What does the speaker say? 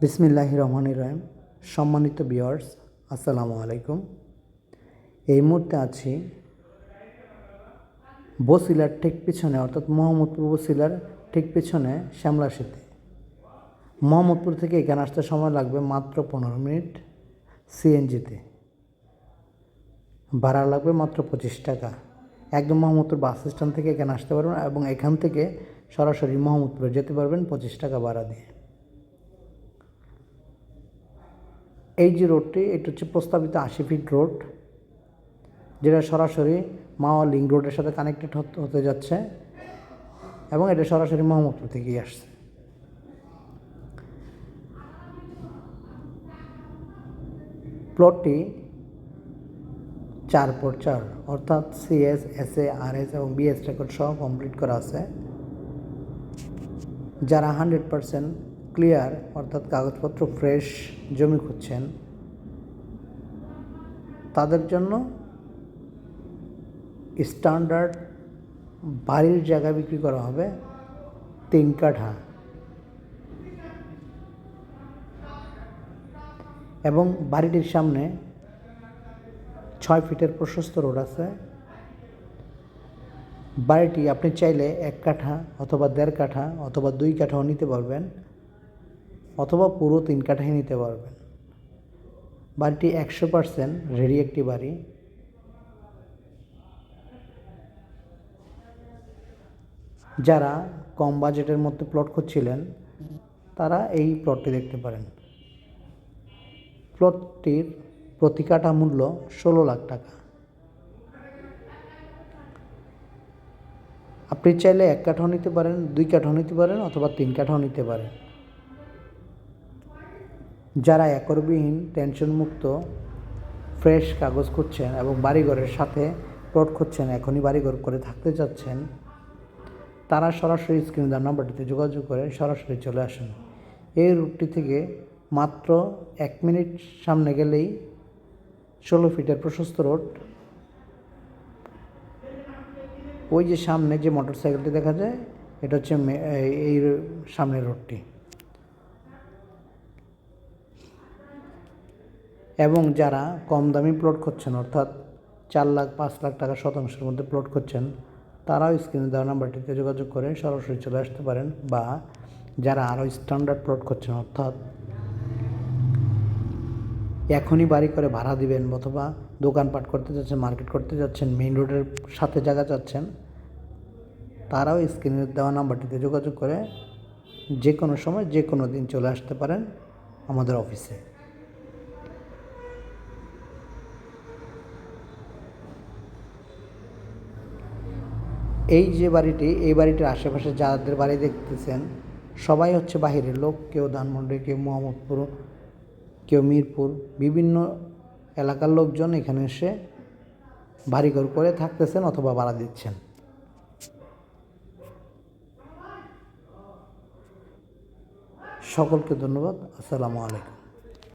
বিসমিল্লাহির রহমানির রহিম। সম্মানিত ভিউয়ার্স, আসসালামু আলাইকুম। এই মুহূর্তে আছি বসিলার ঠিক পিছনে, অর্থাৎ মোহাম্মদপুর বসিলার ঠিক পিছনে শ্যামলাশিতে। মোহাম্মদপুর থেকে এখানে আসতে সময় লাগবে মাত্র 15 মিনিট সিএনজিতে। ভাড়া লাগবে মাত্র 25 টাকা। একদম মোহাম্মদপুর বাস স্ট্যান্ড থেকে এখানে আসতে পারবেন এবং এখান থেকে সরাসরি মোহাম্মদপুরে যেতে পারবেন 25 টাকা ভাড়া দিয়ে। এই যে রোডটি, এটা হচ্ছে প্রস্তাবিত 80 ফিট রোড, যেটা সরাসরি মাওয়া লিঙ্ক রোডের সাথে কানেক্টেড হতে যাচ্ছে এবং এটা সরাসরি মোহাম্মদপুর থেকেই আসছে। প্লটটি 4x4, অর্থাৎ সিএস, এসএ, আরএস এবং বিএস রেকর্ড সহ কমপ্লিট করা আছে। যারা 100% ক্লিয়ার, অর্থাৎ কাগজপত্র ফ্রেশ জমি খুঁজছেন, তাদের জন্য স্ট্যান্ডার্ড বাড়ির জায়গা বিক্রি করা হবে 3 কাঠা এবং বাড়িটির সামনে 6 ফিটের প্রশস্ত রোড আছে। বাড়িটি আপনি চাইলে 1 কাঠা অথবা 1.5 কাঠা অথবা 2 কাঠাও নিতে পারবেন, অথবা পুরো 3 কাঠাই নিতে পারবেন। বাড়িটি 100% রেডি একটি বাড়ি। যারা কম বাজেটের মধ্যে প্লট খুঁজছিলেন, তারা এই প্লটটি দেখতে পারেন। প্লটটির প্রতি কাঠা মূল্য 16 লাখ টাকা। আপনি চাইলে 1 কাঠাও নিতে পারেন, 2 কাঠাও নিতে পারেন অথবা 3 কাঠাও নিতে পারেন। যারা একরবিহীন, টেনশনমুক্ত, ফ্রেশ কাগজ খুঁজছেন এবং বাড়িঘরের সাথে প্লট খুঁজছেন, এখনই বাড়িঘর করে থাকতে চাচ্ছেন, তারা সরাসরি স্ক্রিনে দেওয়া নাম্বারটিতে যোগাযোগ করে সরাসরি চলে আসুন। এই রুটটি থেকে মাত্র 1 মিনিট সামনে গেলেই 16 ফিটের প্রশস্ত রোড। ওই যে সামনে যে মোটরসাইকেলটি দেখা যায়, এটা হচ্ছে এই সামনের রোডটি। এবং যারা কম দামি প্লট খুঁজছেন, অর্থাৎ 4 লাখ 5 লাখ টাকা শতাংশের মধ্যে প্লট খুঁজছেন, তারাও স্ক্রিনে দেওয়া নাম্বারটিতে যোগাযোগ করে সরাসরি চলে আসতে পারেন। বা যারা আরও স্ট্যান্ডার্ড প্লট খুঁজছেন, অর্থাৎ এখনই বাড়ি করে ভাড়া দিবেন অথবা দোকানপাট করতে যাচ্ছেন, মার্কেট করতে যাচ্ছেন, মেইন রোডের সাথে জায়গা চাচ্ছেন, তারাও স্ক্রিনে দেওয়া নাম্বারটিতে যোগাযোগ করে যে কোনো সময় যে কোনো দিন চলে আসতে পারেন আমাদের অফিসে। এই যে বাড়িটি, এই বাড়িটির আশেপাশে যাদের বাড়ি দেখতেছেন, সবাই হচ্ছে বাহিরের লোক। কেউ ধানমন্ডি, কেউ মোহাম্মদপুর, কেউ মিরপুর, বিভিন্ন এলাকার লোকজন এখানে এসে বাড়িঘর করে থাকতেছেন অথবা ভাড়া দিচ্ছেন। সকলকে ধন্যবাদ। আসসালামু আলাইকুম।